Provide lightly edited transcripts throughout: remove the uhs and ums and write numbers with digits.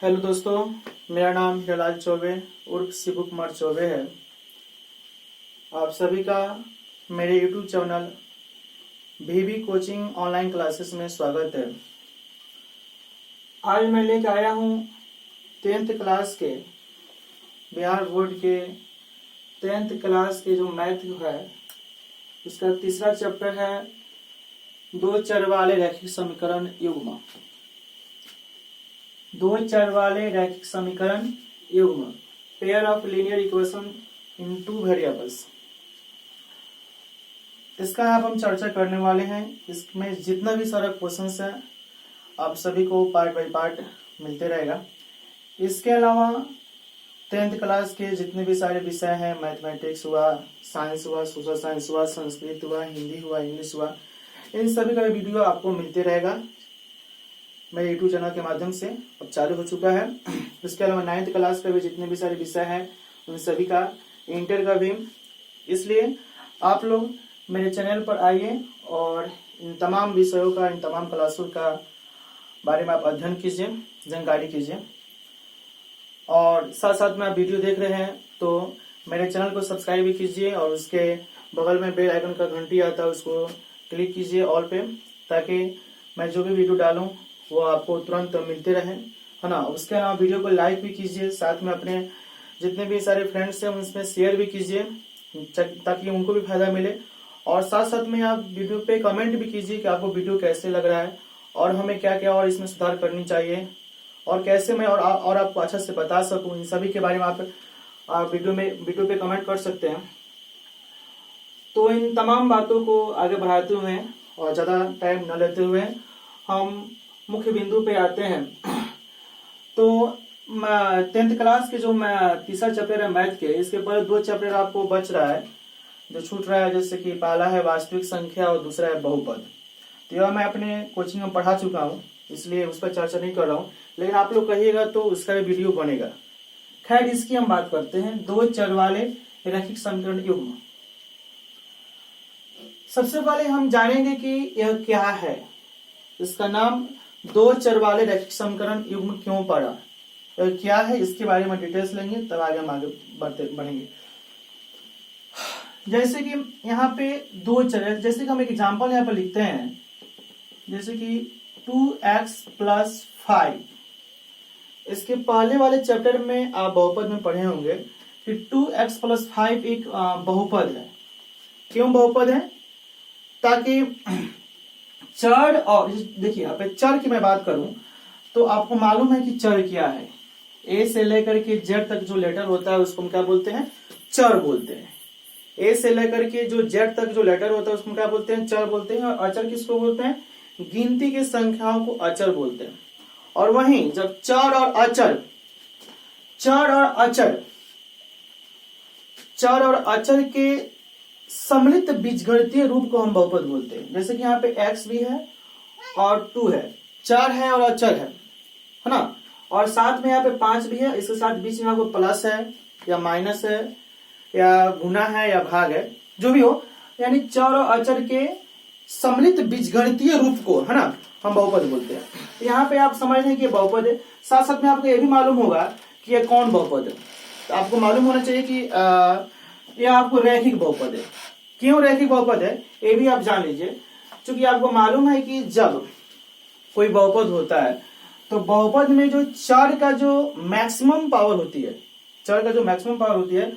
Hello दोस्तों, मेरा नाम हीरालाल चौबे उर्फ शिबू कुमार चौबे है। आप सभी का मेरे YouTube channel VB coaching online classes में स्वागत है। आज मैं लेकर आया हूँ 10th क्लास के बिहार बोर्ड के 10th क्लास के जो मैथ है उसका तीसरा चैप्टर है दो चर वाले रैखिक समीकरण युग्म। दो चर वाले रैखिक समीकरण युग्म, pair of linear equation in two variables. इसका अब हम चर्चा करने वाले हैं। इसमें जितना भी सारा क्वेश्चंस है आप सभी को पार्ट बाय पार्ट मिलते रहेगा। इसके अलावा 10th क्लास के जितने भी सारे विषय हैं, मैथमेटिक्स हुआ, साइंस हुआ, सोशल साइंस हुआ, संस्कृत हुआ, हिंदी हुआ, इंग्लिश हुआ, इन सभी का वीडियो आपको मिलते रहेगा मेरे यूट्यूब चैनल के माध्यम से। अब चालू हो चुका है। इसके अलावा 9th क्लास का भी जितने भी सारे विषय हैं उन सभी का, इंटर का भी। इसलिए आप लोग मेरे चैनल पर आइए और इन तमाम विषयों का, इन तमाम क्लासों का बारे में आप अध्ययन कीजिए, जानकारी कीजिए। और साथ साथ में आप वीडियो देख रहे हैं तो मेरे चैनल को सब्सक्राइब भी कीजिए और उसके बगल में बेल आइकन का घंटी आता है उसको क्लिक कीजिए ऑल पे, ताकि मैं जो भी वीडियो डालूं वो आपको तुरंत मिलते रहे, है ना। उसके अलावा वीडियो को लाइक भी कीजिए, साथ में अपने जितने भी सारे फ्रेंड्स हैं उनमें शेयर भी कीजिए ताकि उनको भी फायदा मिले। और साथ साथ में आप वीडियो पे कमेंट भी कीजिए कि आपको वीडियो कैसे लग रहा है और हमें क्या क्या और इसमें सुधार करनी चाहिए और कैसे मैं और आपको अच्छा से बता सकूं, इन सभी के बारे में आप वीडियो पे कमेंट कर सकते हैं। तो इन तमाम बातों को आगे बढ़ाते हुए और ज्यादा टाइम न लेते हुए हम मुख्य बिंदु पे आते हैं। तो 10th क्लास के जो तीसरा चैप्टर है मैथ के, इसके पर दो चैप्टर आपको बच रहा है जो छूट रहा है, जैसे कि पहला है वास्तविक संख्या और दूसरा है बहुपद। तो यह मैं अपने कोचिंग में पढ़ा चुका हूँ, इसलिए उस पर चर्चा नहीं कर रहा हूँ, लेकिन आप लोग कहिएगा तो उसका भी वीडियो बनेगा। खैर, इसकी हम बात करते हैं दो चर वाले रैखिक समीकरण युग्म। सबसे पहले हम जानेंगे कि यह क्या है। इसका नाम दो चर वाले रैखिक समीकरण युग्म क्यों पड़ा, क्या है, इसके बारे में डिटेल्स लेंगे, तब आगे हम आगे बढ़ेंगे। जैसे कि यहाँ पे दो चर है, जैसे कि हम एक एग्जांपल यहाँ पे लिखते हैं, जैसे कि 2x + 5। इसके पहले वाले चैप्टर में आप बहुपद में पढ़े होंगे कि 2x + 5 एक बहुपद है। क्यों बहुपद है? ताकि चर, और देखिए यहाँ पे चर की मैं बात करूं तो आपको मालूम है कि चर क्या है। ए से लेकर के जेड तक जो लेटर होता है उसको हम क्या बोलते हैं? चर बोलते हैं। ए से लेकर के जो जेड तक जो लेटर होता है उसको क्या बोलते हैं? चर बोलते हैं। और अचर किसको बोलते हैं? गिनती की संख्याओं को अचर बोलते हैं। और वहीं जब चर और अचर के सम्मिलित बीजगणितीय रूप को हम बहुपद बोलते हैं। जैसे कि यहाँ पे x भी है और 2 है, चर है और अचर है ना। और साथ में यहाँ पे 5 भी है, इसके साथ बीच में आपको प्लस है या माइनस है या गुना है या भाग है, जो भी हो, यानी चर और अचर के सम्मिलित बीजगणितीय रूप को, है ना, हम बहुपद बोलते हैं। यहाँ पे आप समझ रहे हैं कि बहुपद है। साथ साथ में आपको ये भी मालूम होगा कि यह कौन बहुपद है। तो आपको मालूम होना चाहिए कि यह आपको रैखिक बहुपद है। क्यों रैखिक बहुपद है ये भी आप जान लीजिए। क्योंकि आपको मालूम है कि जब कोई बहुपद होता है तो बहुपद में जो चर का जो मैक्सिमम पावर होती है,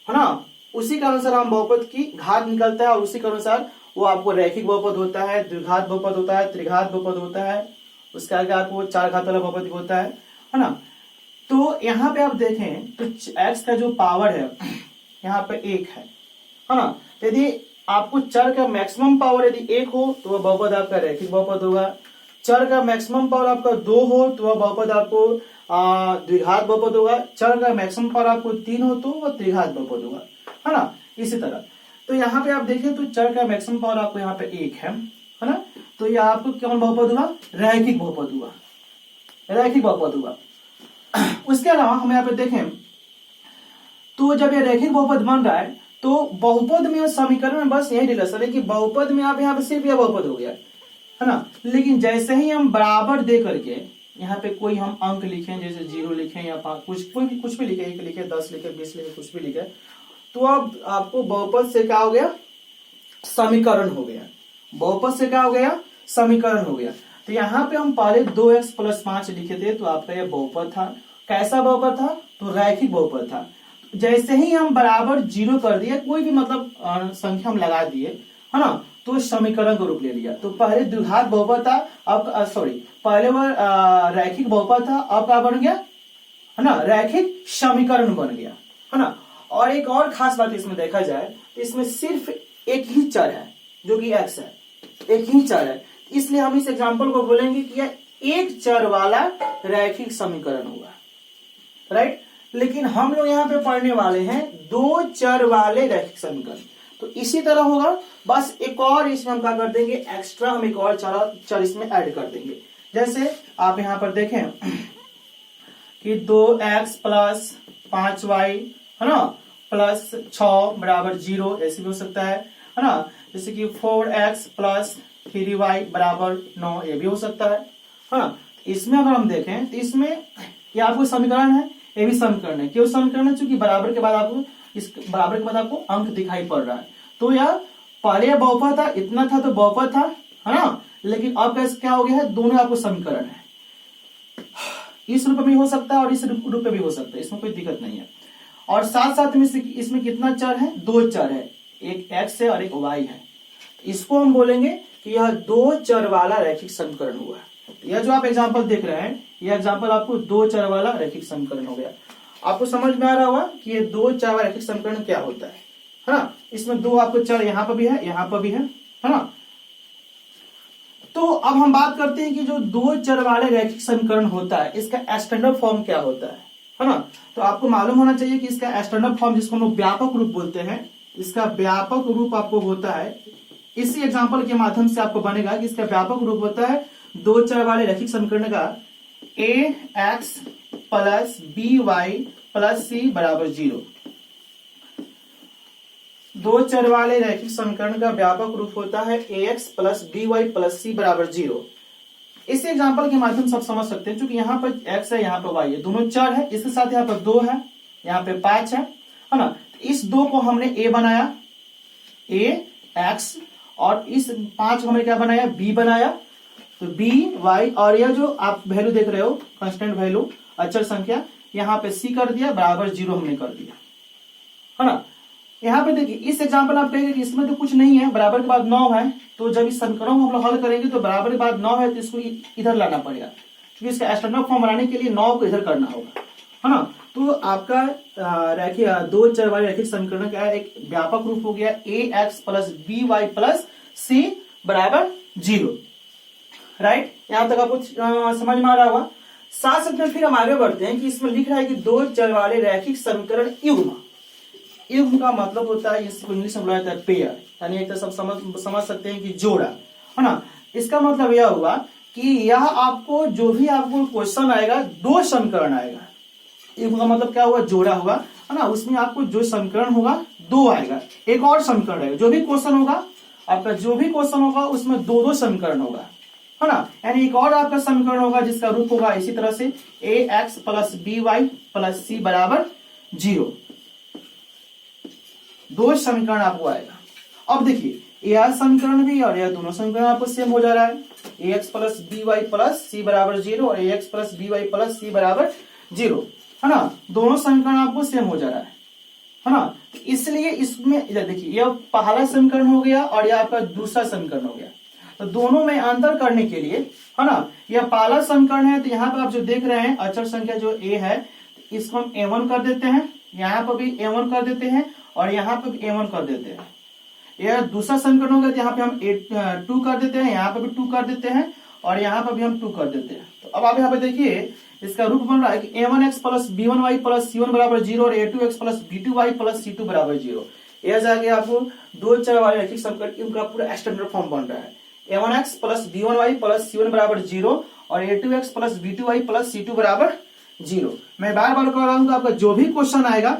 ना, उसी के अनुसार हम बहुपद की घात निकलता है और उसी के अनुसार वो आपको रैखिक बहुपद होता है, द्विघात बहुपद होता है, त्रिघात बहुपद होता है, उसके आगे आपको चार घात वाला बहुपद होता है ना। तो यहाँ पे आप देखें तो x का जो पावर है यहाँ पे 1 है ना। यदि आपको चर का मैक्सिमम पावर यदि 1 हो तो वह बहुपद आपका रैखिक बहुपद होगा। चर का मैक्सिमम पावर आपका 2 हो तो वह बहुपद आपको द्विघात बहुपद होगा। चर का मैक्सिमम पावर आपको 3 हो तो वह त्रिघात बहुपद होगा, है ना। इसी तरह तो यहाँ पे आप देखें तो चर का मैक्सिमम पावर आपको यहाँ पे 1 है ना। तो यह आपको कौन बहुपद हुआ? रैखिक बहुपद हुआ। उसके अलावा हम यहाँ पे देखें तो जब ये रैखिक बहुपद बन रहा है तो बहुपद में और समीकरण में बस यही रिलेशन है कि बहुपद में आप यहाँ पे सिर्फ यह बहुपद हो गया, है ना। लेकिन जैसे ही हम बराबर दे करके यहाँ पे कोई हम अंक लिखें, जैसे 0 लिखें या 5, कुछ भी लिखे, 1 लिखे, 10 लिखे, 20 लिखे, कुछ भी लिखे, तो अब आपको बहुपद से क्या हो गया, समीकरण हो गया। बहुपद से क्या हो गया, समीकरण हो गया। तो यहाँ पे हम पहले 2x + 5 लिखे थे, तो आपका यह बहुपद था। कैसा बहुपद था, तो रैखिक बहुपद था। जैसे ही हम बराबर 0 कर दिए, कोई भी मतलब संख्या हम लगा दिए, है ना, तो समीकरण का रूप ले लिया। तो पहले द्विघात बहुपद था, अब पहले वह रैखिक बहुपद था, अब क्या बन गया, है ना, रैखिक समीकरण बन गया, है ना। और एक और खास बात इसमें देखा जाए तो इसमें सिर्फ एक ही चर है, जो कि x है, एक ही चर है, इसलिए हम इस एग्जांपल को बोलेंगे कि यह एक चर वाला रैखिक समीकरण हुआ, राइट। लेकिन हम लोग यहाँ पे पढ़ने वाले हैं 2 चर वाले रैखिक समीकरण। तो इसी तरह होगा, बस एक और इसमें हम क्या कर देंगे, एक्स्ट्रा हम एक और चर इसमें ऐड कर देंगे। जैसे आप यहाँ पर देखें कि 2x + 5y, है ना, + 6 = 0, ऐसे भी हो सकता है ना। जैसे कि 4x + 3y = 9, ये भी हो सकता है ना। इसमें अगर हम देखें तो इसमें ये आपको समीकरण है, ये भी समीकरण है। क्यों समीकरण है, क्योंकि बराबर के बाद आपको अंक दिखाई पड़ रहा है। तो यह पहले बहुपद था, इतना था तो बहुपद था, है ना, लेकिन अब कैसे क्या हो गया है, दोनों आपको समीकरण है। इस रूप में भी हो सकता है और इस रूप में भी हो सकता है, इसमें कोई दिक्कत नहीं है। और साथ साथ में इसमें कितना चर है, 2 चर है, एक x है और एक y है। इसको हम बोलेंगे कि यह 2 चर वाला रैखिक समीकरण हुआ। यह जो आप एग्जांपल देख रहे हैं, यह एग्जांपल आपको 2 चर वाला रैखिक समीकरण हो गया। आपको समझ में आ रहा होगा कि ये 2 चर वाला रैखिक समीकरण क्या होता है ना। इसमें 2 आपको चर यहाँ पर भी है, यहाँ पर भी है ना। तो अब हम बात करते हैं कि जो 2 चर वाले रैखिक समीकरण होता है, इसका स्टैंडर्ड फॉर्म क्या होता है ना। तो आपको मालूम होना चाहिए कि इसका स्टैंडर्ड फॉर्म, जिसको हम लोग व्यापक रूप बोलते हैं, इसका व्यापक रूप आपको होता है, इसी एग्जांपल के माध्यम से आपको बनेगा कि इसका व्यापक रूप होता है 2 चर वाले रैखिक समीकरण का ax + by + c = 0। 2 चर वाले रैखिक समीकरण का व्यापक रूप होता है ax + by + c = 0। इस एग्जांपल के माध्यम से आप समझ सकते हैं, क्योंकि यहाँ पर x है, यहाँ पर y है, दोनों चर है, इसके साथ यहाँ पर 2 है, यहाँ पे 5 है ना। इस 2 को हमने a बनाया, ax, और इस 5 को हमने क्या बनाया, b बनाया। तो b, y, और यह जो आप वैल्यू देख रहे हो, कांस्टेंट वैल्यू, अचर संख्या, यहाँ पे c कर दिया, बराबर 0 हमने कर दिया, है ना। यहाँ पे देखिए, इस एग्जांपल आप कहेंगे कि इसमें तो कुछ नहीं है, बराबर के बाद 9 है, तो जब इस समीकरण को हम लोग हल करेंगे तो बराबर के बाद 9 है, तो इसको इधर लाना पड़ेगा, क्योंकि इसका स्टैंडर्ड फॉर्म बनाने के लिए 9 को इधर करना होगा, है ना। तो आपका रैखिक 2 चर वाले रैखिक समीकरण का एक व्यापक रूप हो गया ax + by + c = 0, राइट। यहां तक आपको समझ में आ रहा होगा। साथ साथ में फिर हम आगे बढ़ते हैं कि इसमें लिख रहा है कि 2 चर वाले रैखिक समीकरण युग्म। युग्म का मतलब होता है, इसको इंग्लिश में बोला जाता है पेयर, यानी एक तरह सब समझ सकते हैं कि जोड़ा, है ना। इसका मतलब यह हुआ कि यह आपको जो भी आपको क्वेश्चन आएगा, 2 समीकरण आएगा। युग्म का मतलब क्या हुआ, जोड़ा हुआ, है ना। उसमें आपको जो समीकरण होगा 2 आएगा, एक और समीकरण आएगा। जो भी क्वेश्चन होगा आपका, जो भी क्वेश्चन होगा उसमें 2 समीकरण होगा, है ना। यानी एक और आपका समीकरण होगा जिसका रूप होगा इसी तरह से ax + by + c = 0। 2 समीकरण आपको आएगा। अब देखिए, यह समीकरण भी और यह दोनों समीकरण आपको सेम हो जा रहा है, ax + by + c = 0 और ax + by + c = 0, है ना। दोनों समीकरण आपको सेम हो जा रहा है ना। इसलिए इसमें देखिए, यह पहला समीकरण हो गया और यह आपका दूसरा समीकरण हो गया। तो दोनों में अंतर करने के लिए, है ना, यह पहला समीकरण है, तो यहाँ पर आप जो देख रहे हैं अचर संख्या जो a है, इसको हम a1 कर देते हैं, यहाँ पर भी a1 कर देते हैं और यहाँ पर भी a1 कर देते हैं। यह दूसरा समीकरण होगा, तो यहाँ पे हम 2 कर देते हैं, यहाँ पर भी 2 कर देते हैं और यहाँ पर भी हम 2 कर देते हैं। तो अब आप यहाँ पे देखिए, इसका रूप बन रहा है कि a1x + b1y + c1 = 0 और a2x + b2y + c2 = 0। यह जाके आपको 2 चर वाले रैखिक समीकरण का पूरा स्टैंडर्ड फॉर्म बन रहा है। a1x + b1y + c1 = 0 और a2x + b2y + c2 = 0। मैं बार बार कह रहा हूं कि आपका जो भी क्वेश्चन आएगा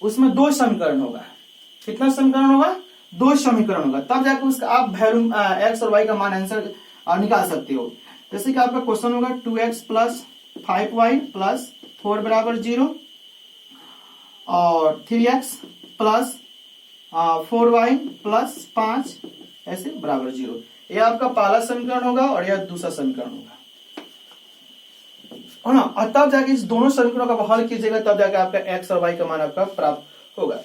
उसमें 2 समीकरण होगा। कितना समीकरण होगा, 2 समीकरण होगा, तब जाकर उसका आप वैल्यू x और y का मान आंसर निकाल सकते हो। जैसे कि आपका क्वेश्चन होगा 2x प्लस 5y प्लस 4 बराबर 0 और 3x प्लस 4y प्लस 5 ऐसे बराबर 0। यह आपका पहला समीकरण होगा और यह दूसरा समीकरण होगा, है ना। और तब जाके इस दोनों समीकरणों का हल कीजिएगा, तब जाके आपका x और y का मान आपका प्राप्त होगा।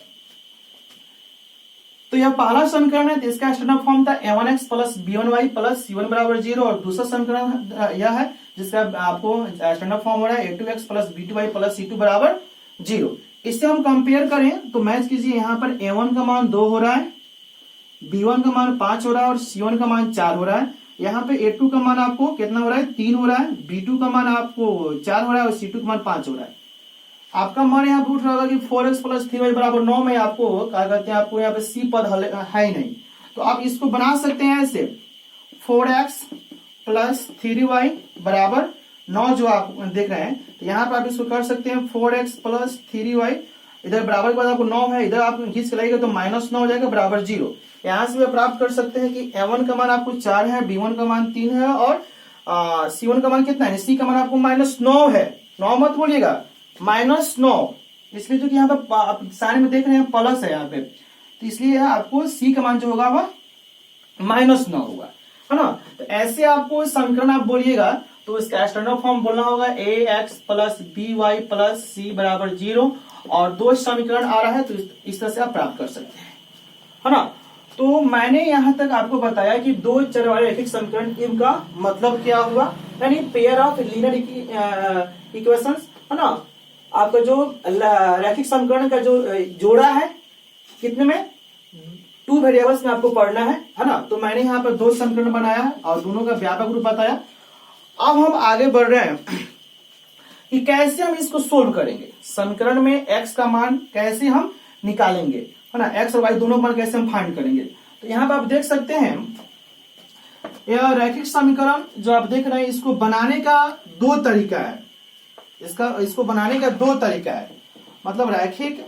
तो यह पहला समीकरण है, तो इसका स्टैंडर्ड फॉर्म था a1x plus b1y plus c1 बराबर 0। और दूसरा समीकरण यह है जिसका आपको स्टैंडर्ड फॉर्म हो रहा है a2x plus b2y plus c2 बराबर 0। इससे हम कंपेयर करें तो मैच कीजिए, यहाँ पर a1 का मान 2 हो रहा है, b1 का मान 5 हो रहा है और c1 का मान 4 हो रहा है। यहाँ पे a2 का मान आपको कितना हो रहा है, 3 हो रहा है, b2 का मान आपको 4 हो रहा है और c2 का मान 5 हो रहा है। आपका मान यहाँ पूछ रहा होगा कि 4x प्लस 3y बराबर 9 में आपको क्या कहते हैं, आपको यहाँ पे c पद है ही नहीं, तो आप इसको बना सकते हैं ऐसे 4x प्लस 3y बराबर 9 जो आप देख रहे हैं, तो यहाँ पर आप इसको कर सकते हैं 4x प्लस 3y, इधर बराबर के बाद आपको 9 है, इधर आप खींच के लाइएगा तो -9 हो जाएगा बराबर 0। यहाँ से आप प्राप्त कर सकते हैं कि a1 का मान आपको 4 है, b1 का मान 3 है और c1 का मान कितना है, c का मान आपको -9 है। 9 मत बोलिएगा, -9, इसलिए जो कि यहाँ पे आप साइन में देख रहे हैं प्लस है यहाँ पे, तो इसलिए आपको c का मान जो होगा वह -9 होगा, है ना। तो ऐसे आपको समीकरण आप बोलिएगा तो इसका स्टैंडर्ड फॉर्म बोलना होगा ax plus by plus c बराबर 0 और दो समीकरण आ रहा है, तो इस तरह से आप प्राप्त कर सकते हैं, है ना। तो मैंने यहां तक आपको बताया कि दो चर वाले रैखिक समीकरण, इनका मतलब क्या हुआ, यानी पेयर ऑफ लीनियर इक्वेशंस, है ना। आपका जो रैखिक समीकरण का जो जोड़ा है कितने में, 2 वेरिएबल्स में आपको पढ़ना है ना। तो मैंने यहाँ पर दो समीकरण बनाया है और दोनों का व्यापक रूप बताया। अब हम आगे बढ़ रहे हैं कि कैसे हम इसको सोल्व करेंगे, समीकरण में x का मान कैसे हम निकालेंगे, है ना, x और y दोनों मान कैसे हम फाइंड करेंगे। तो यहाँ पर आप देख सकते हैं यह रैखिक समीकरण जो आप देख रहे हैं, इसको बनाने का दो तरीका है, इसको बनाने का दो तरीका है। मतलब रैखिक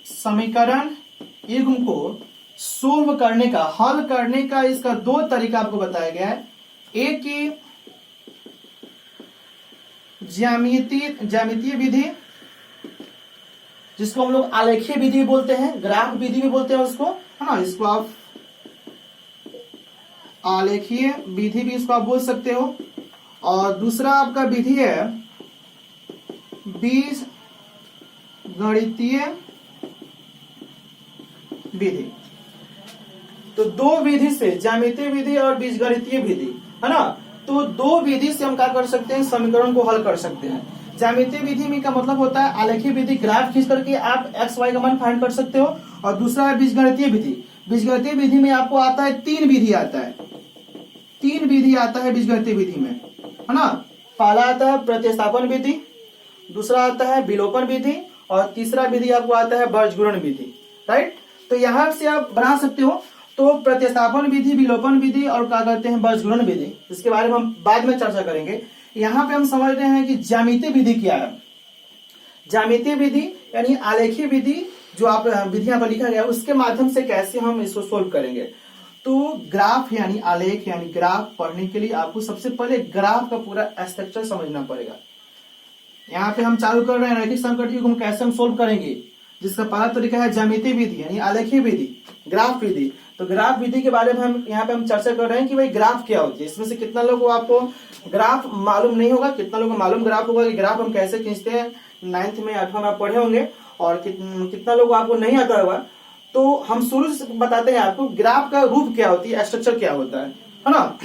समीकरण युग्म को सोल्व करने का, हल करने का इसका दो तरीका आपको बताया गया है। एक की ज्यामितीय विधि, जिसको हम लोग आलेखीय विधि बोलते हैं, ग्राफ विधि भी बोलते हैं उसको, है ना। इसको आप आलेखीय विधि भी इसको आप बोल सकते हो। और दूसरा आपका विधि है बीज गणितीय विधि। तो दो विधि से, ज्यामितीय विधि और बीजगणितीय विधि, है ना, तो दो विधि से हम क्या कर सकते हैं, समीकरण को हल कर सकते हैं। ज्यामितीय विधि में का मतलब होता है आलेखीय विधि, ग्राफ खींच करके आप एक्स वाई का मान फाइंड कर सकते हो। और दूसरा है बीजगणितीय विधि। बीजगणितीय विधि में आपको आता है तीन विधि आता है बीजगणितीय विधि में, है ना। पहला आता है प्रतिस्थापन विधि, दूसरा आता है विलोपन विधि और तीसरा विधि आपको आता है बीजगुणन विधि, राइट। तो यहां से आप बना सकते हो। तो प्रतिस्थापन विधि, विलोपन विधि और क्या कहते हैं बीजगुणन विधि, इसके बारे में हम बाद में चर्चा करेंगे। यहाँ पे हम समझ रहे हैं कि ज्यामितीय विधि क्या है। ज्यामितीय विधि यानी आलेखीय विधि, जो आप विधियां पर लिखा गया उसके माध्यम से कैसे हम इसको सोल्व करेंगे। तो ग्राफ यानी आलेख यानी ग्राफ पढ़ने के लिए आपको सबसे पहले ग्राफ का पूरा स्ट्रक्चर समझना पड़ेगा। यहाँ पे हम चालू कर रहे हैं रैखिक समीकरण को हम कैसे हम सोल्व करेंगे, जिसका पहला तरीका है ज्यामितीय विधि यानी आलेखीय विधि, ग्राफ विधि। तो ग्राफ विधि के बारे में हम यहाँ पे हम चर्चा कर रहे हैं कि भाई ग्राफ क्या होती है। इसमें से कितना लोगों को आपको ग्राफ मालूम नहीं होगा, कितना लोगों को मालूम ग्राफ होगा कि ग्राफ हम कैसे खींचते हैं, 9th में 8वां में आप पढ़े होंगे। और कितना लोगों को आपको नहीं आता होगा। तो हम शुरू से बताते हैं आपको ग्राफ का रूप क्या होती है, स्ट्रक्चर क्या होता है ना।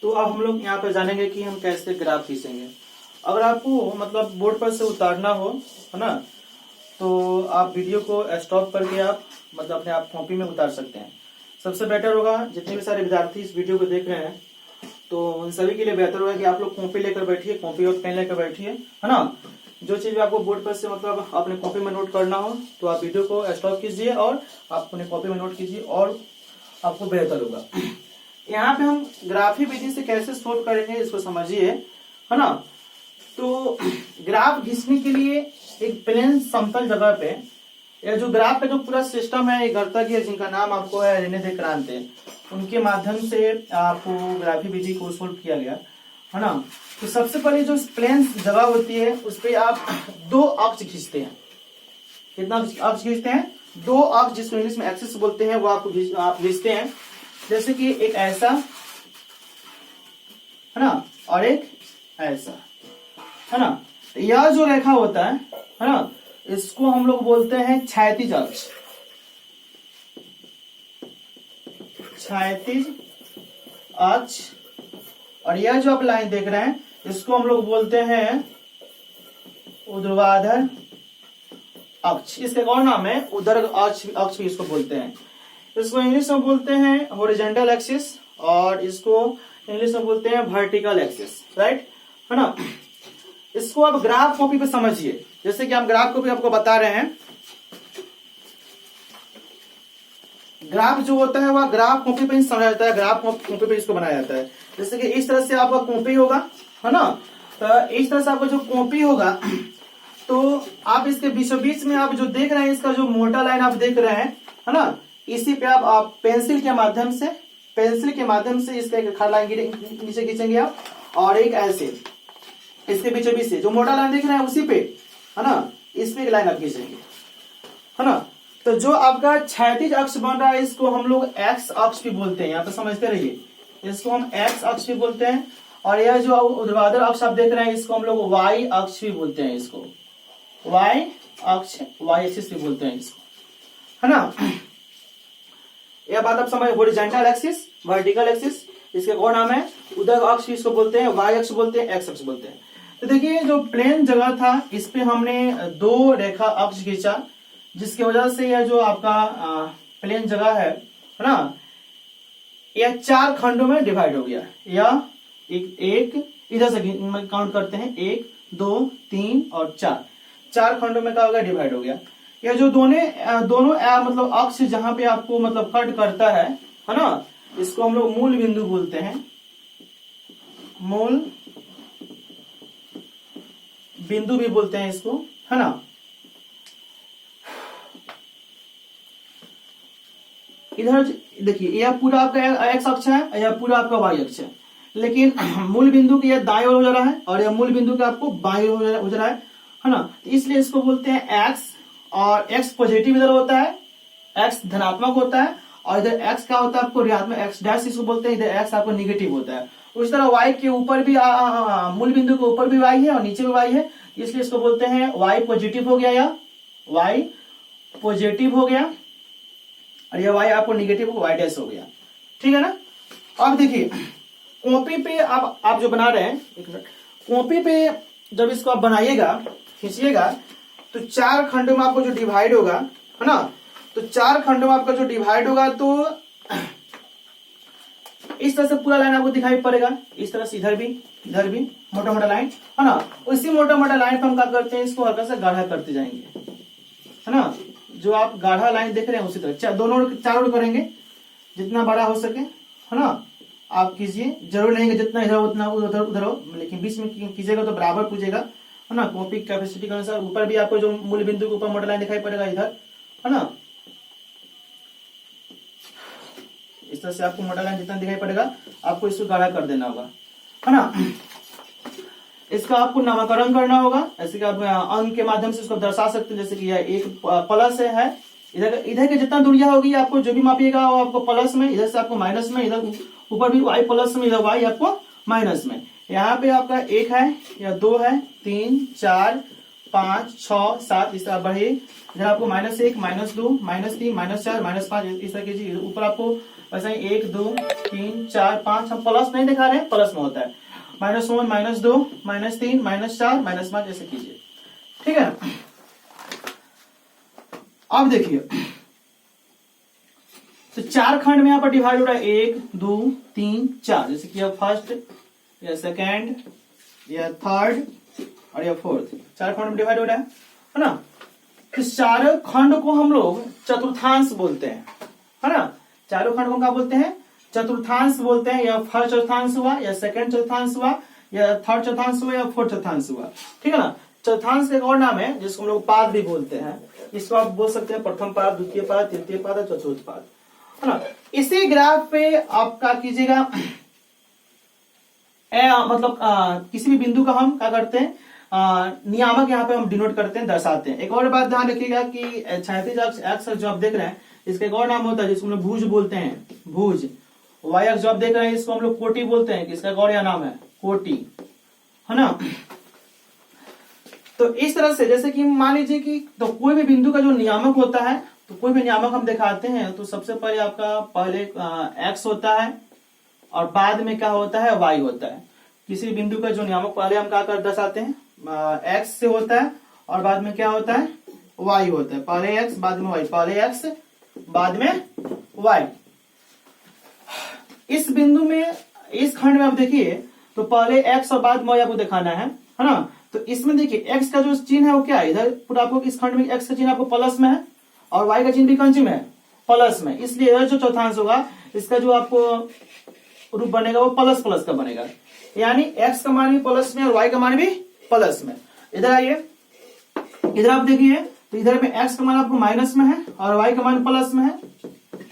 तो अब हम लोग यहाँ पे जानेंगे कि हम कैसे ग्राफ खींचेंगे। अगर आपको मतलब बोर्ड पर से उतारना हो, है ना, तो आप वीडियो को स्टॉप करके आप मतलब अपने आप कॉपी में उतार सकते हैं। सबसे बेटर होगा, जितने भी सारे विद्यार्थी इस वीडियो को देख रहे हैं तो उन सभी के लिए बेहतर होगा कि आप लोग कॉपी लेकर बैठिए, कॉपी और पेन लेकर बैठिए, है ना। जो चीज आपको बोर्ड पर से मतलब अपने कॉपी में नोट करना हो तो आप वीडियो को स्टॉप कीजिए और आप अपने कॉपी में नोट कीजिए और आपको बेहतर होगा। यहाँ पे हम ग्राफी विधि से कैसे सोल्व करेंगे इसको समझिए, है ना। तो ग्राफ खींचने के लिए एक प्लेन समतल जगह पे यह जो ग्राफ का जो पूरा सिस्टम है, एक गणितज्ञ है जिनका नाम आपको है रेने देक्रांते, उनके माध्यम से आपको ग्राफी विधि को सोल्व किया गया है ना। तो सबसे पहले जो प्लेन जगह होती है उस पर आप दो अक्ष खींचते हैं। कितना अक्ष खींचते हैं? दो अक्ष, जिसको इंग्लिश में एक्सिस बोलते हैं, वो आप खींचते हैं। जैसे कि एक ऐसा है ना और एक ऐसा है ना। यह जो रेखा होता है ना, इसको हम लोग बोलते हैं क्षैतिज अक्ष। क्षैतिज अक्ष। और यह जो आप लाइन देख रहे हैं इसको हम लोग बोलते हैं ऊर्ध्वाधर अक्ष। इसका एक और नाम है उदर अक्ष भी इसको बोलते हैं। इसको इंग्लिश में बोलते हैं हॉरिजॉन्टल एक्सिस और इसको इंग्लिश में बोलते हैं वर्टिकल एक्सिस, राइट है ना। इसको आप ग्राफ कॉपी पे समझिए, जैसे कि हम ग्राफ कॉपी आपको बता रहे हैं। ग्राफ जो होता है वह ग्राफ कॉपी पे ही समझा जाता है, ग्राफ कॉपी पे इसको बनाया जाता है। जैसे कि इस तरह से आपका कॉपी होगा है ना, तो इस तरह से आपका जो कॉपी होगा तो आप इसके बीचों बीच में आप जो देख रहे हैं, इसका जो मोटा लाइन आप देख रहे हैं है ना, इसी पे आप पेंसिल के माध्यम से इसका एक खड़ा लाइन नीचे खींचेंगे आप, और एक ऐसे इसके बीचों बीच से जो मोटा लाइन देख रहे हैं उसी पे है ना, इस पे एक लाइन आप खींचेंगे है ना। तो जो आपका क्षैतिज अक्ष बन रहा है इसको हम लोग एक्स अक्ष भी बोलते हैं, यहाँ पे समझते रहिए, इसको हम एक्स अक्ष भी बोलते हैं। और यह जो ऊर्ध्वाधर अक्ष आप देख रहे हैं इसको हम लोग वाई अक्ष भी बोलते हैं, इसको वाई अक्ष, वाई एक्सिस भी बोलते हैं इसको है ना। यह बात आप समझ, हॉरिजॉन्टल एक्सिस, वर्टिकल एक्सिस, इसके और नाम है उदर अक्ष भी इसको बोलते हैं, वाई अक्ष बोलते हैं, एक्स अक्ष बोलते हैं। तो देखिए जो प्लेन जगह था इस पे हमने दो रेखा अक्ष खींचा, जिसकी वजह से यह जो आपका प्लेन जगह है ना, यह चार खंडों में डिवाइड हो गया। यह एक इधर से काउंट करते हैं, 1 2 3 और 4 खंडों में क्या हो गया, डिवाइड हो गया। यह जो दोनों मतलब अक्ष जहां पे आपको मतलब कट करता है ना, इसको हम लोग मूल बिंदु बोलते हैं, मूल बिंदु भी बोलते हैं इसको है ना। इधर देखिए यह पूरा आपका एक्स अक्ष है, यह पूरा आपका वाई अक्ष है, लेकिन मूल बिंदु की यह दाएं ओर हो जा रहा है और यह मूल बिंदु का आपको बाएं ओर हो जा रहा है ना। तो इसलिए इसको बोलते हैं एक्स, और एक्स पॉजिटिव इधर होता है, एक्स धनात्मक होता है, और इधर एक्स क्या होता है आपको ऋणात्मक, एक्स डैश इसको बोलते हैं, इधर एक्स आपको निगेटिव होता है। उस तरह वाई के ऊपर भी मूल बिंदु के ऊपर भी वाई है और नीचे भी वाई है, इसलिए इसको बोलते हैं वाई पॉजिटिव हो गया, या वाई पॉजिटिव हो गया, और यह वाई आपको निगेटिव वाई डैश हो गया, ठीक है ना। अब देखिए कॉपी पे आप जो बना रहे हैं, एक मिनट, कॉपी पे जब इसको आप बनाइएगा, खींचिएगा, तो 4 खंडों में आपको जो डिवाइड होगा है ना, तो 4 खंडों में आपका जो डिवाइड होगा तो इस तरह से पूरा लाइन आपको दिखाई पड़ेगा, इस तरह से इधर भी मोटा मोटा लाइन है ना। उसी मोटा मोटा लाइन पर हम क्या करते हैं, इसको हल्का सा गाढ़ा करते जाएंगे है ना। जो आप गाढ़ा लाइन देख रहे हैं उसी तरह दोनों चारों करेंगे, जितना बड़ा हो सके है ना आप कीजिए। जरूर नहीं कि जितना इधर उतना उधर हो, लेकिन बीच में कीजिएगा तो बराबर पूछेगा है ना, कॉपी कैपेसिटी के अनुसार। ऊपर भी आपको जो मूल बिंदु के ऊपर मोटा लाइन दिखाई पड़ेगा इधर है ना, इस तरह से आपको मोटा लाइन जितना दिखाई पड़ेगा आपको इसको गाढ़ा कर देना होगा है ना। इसका आपको नामकरण करना होगा, ऐसे कि आप अंक के माध्यम से इसको दर्शा सकते हैं। जैसे कि यह एक प्लस है, इधर के जितना दूरियां होगी आपको जो भी मापिएगा वो आपको प्लस में, इधर से आपको माइनस में, इधर ऊपर भी वाई प्लस में, इधर वाई आपको माइनस में। यहाँ पे आपका 1 है या 2 है, 3 4 5 6 7, इस तरह बढ़िए। इधर आपको -1 -2 -3 -4 -5 इस तरह कीजिए। ऊपर आपको वैसे ही 1 2 3 4 5, हम प्लस नहीं दिखा रहे हैं, प्लस में होता है, -1 -2 -3 -4 -5 ऐसे कीजिए, ठीक है। अब देखिए तो 4 खंड में यहाँ पर डिवाइड हो रहा है, 1 2 3 4, जैसे कि फर्स्ट या सेकेंड या थर्ड और या फोर्थ, 4 खंड में डिवाइड हो रहा है ना। इस चारों खंड को हम लोग चतुर्थांश बोलते हैं है ना। चारों खंड को क्या बोलते हैं, चतुर्थांश बोलते हैं। या फर्स्ट चतुर्थांश हुआ, या सेकंड चतुर्थांश हुआ, या थर्ड चतुर्थांश हुआ, या फोर्थ चतुर्थांश हुआ, ठीक है ना। चौथांश का एक और नाम है जिसको हम लोग पाद भी बोलते हैं। इसको आप बोल सकते हैं प्रथम पाद, द्वितीय पाद, तृतीय पाद और चतुर्थ पाद, है ना। इसी ग्राफ पे आप क्या कीजिएगा, मतलब किसी भी बिंदु का हम क्या करते हैं, नियामक यहाँ पे हम डिनोट करते हैं, दर्शाते हैं। एक और बात ध्यान रखिएगा कि क्षैतिज अक्ष जो आप देख रहे हैं इसका एक और नाम होता है जिसको हम लोग भुज बोलते हैं, भुज। वाई अक्ष जो आप देख रहे हैं इसको हम लोग कोटि बोलते हैं, इसका एक और यह नाम है कोटि, है ना। तो इस तरह से जैसे कि मान लीजिए कि तो कोई भी बिंदु का जो नियामक होता है, तो कोई भी नियामक हम दिखाते हैं तो सबसे पहले आपका पहले एक्स होता है और बाद में क्या होता है, वाई होता है। किसी बिंदु का जो नियामक पहले हम क्या कर दर्शाते हैं, एक्स से होता है और बाद में क्या होता है, वाई होता है। पहले एक्स बाद में वाई, पहले एक्स बाद में वाई। इस बिंदु में, इस खंड में आप देखिए तो पहले एक्स और बाद में वाई आपको दिखाना है ना। तो इसमें देखिए एक्स का जो चिन्ह है वो क्या है, इधर पूरा आपको इस खंड में एक्स का चिन्ह आपको प्लस में है और वाई का चिन्ह भी कौन सी में है, प्लस में। इसलिए यह जो चौथांश होगा इसका जो आपको रूप बनेगा वो प्लस प्लस का बनेगा, यानी एक्स का मान भी प्लस में और वाई का मान भी प्लस में। इधर आइए, इधर आप देखिए तो इधर में एक्स का मान आपको माइनस में है और वाई का मान प्लस में है।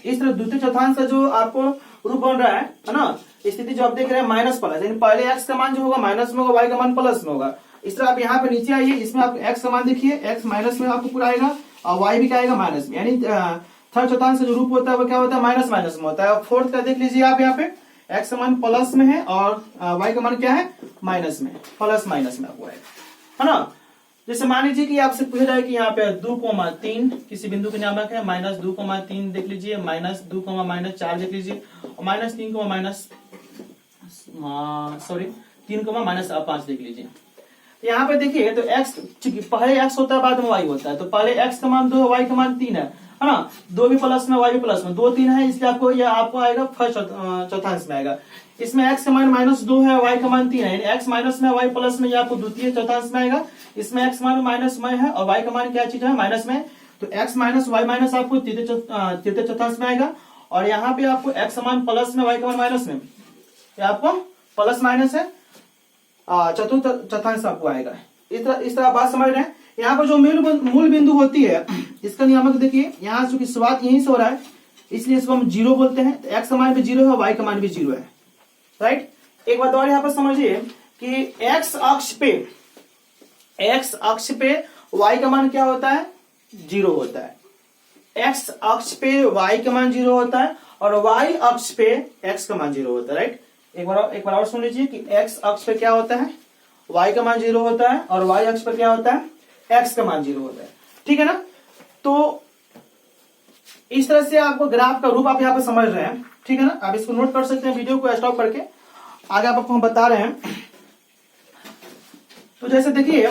इस तरह द्वितीय चौथांश का जो आपको रूप बन रहा है ना, स्थिति जो आप देख रहे हैं माइनस प्लस, यानी पहले एक्स का मान जो होगा माइनस में होगा, वाई का मान प्लस में होगा। इस तरह आप यहाँ पे नीचे आइए, इसमें आप एक्स का मान देखिए, एक्स माइनस में आपको पूरा आएगा और वाई भी क्या आएगा, माइनस में। यानी थर्ड चौथांश का जो रूप होता है वो क्या होता है, माइनस माइनस में होता है। फोर्थ का देख लीजिए आप, यहाँ पे एक्स का मान प्लस में है और वाई का मान क्या है, माइनस में, प्लस माइनस में आपको आएगा, है ना। जैसे मान लीजिए कि आपसे पूछा जाए कि यहाँ पे 2,3 किसी बिंदु के नियामक है, -2,3 देख लीजिए, -2,-4 देख लीजिए और -3,-5 देख लीजिए। यहाँ पे देखिए तो x, पहले x होता है बाद में y होता है, तो पहले x का मान 2 है, y का मान 3 है ना। 2 भी प्लस में, y भी प्लस में, 2 3 है, इसलिए आपको यह आपको आएगा फर्स्ट चौथांश में आएगा। इसमें x का मान -2 है, y का मान 3 है, यानी x माइनस में y प्लस में, यह आपको द्वितीय चौथांश में आएगा। इसमें x मान माइनस में है और y का मान क्या चीज है, माइनस में, तो x माइनस y माइनस आपको तृतीय चौथांश में आएगा। और यहाँ पे आपको x मान प्लस में, y का मान माइनस में, यह आपको प्लस माइनस है, चतुर्थ चौथांश आपको आएगा। इस तरह बात समझ रहे हैं। यहाँ पर जो मूल बिंदु होती है इसका नियामक देखिए, यहाँ चूंकि शुरुआत यहीं से हो रहा है इसलिए इसको हम 0 बोलते हैं। तो x का मान भी 0 है, y का मान भी 0 है, राइट। एक बात और यहाँ पर समझिए कि x अक्ष पे y का मान क्या होता है, 0 होता है। x अक्ष पे y का मान 0 होता है और y अक्ष पे x का मान 0 होता है, राइट। एक बार और सुन लीजिए कि x अक्ष पे क्या होता है, y का मान 0 होता है और y अक्ष पर क्या होता है, x का मान 0 होता है, ठीक है ना। तो इस तरह से आपको ग्राफ का रूप आप यहाँ पे समझ रहे हैं, ठीक है ना। आप इसको नोट कर सकते हैं, वीडियो को स्टॉप करके आगे आपको हम बता रहे हैं। तो जैसे देखिए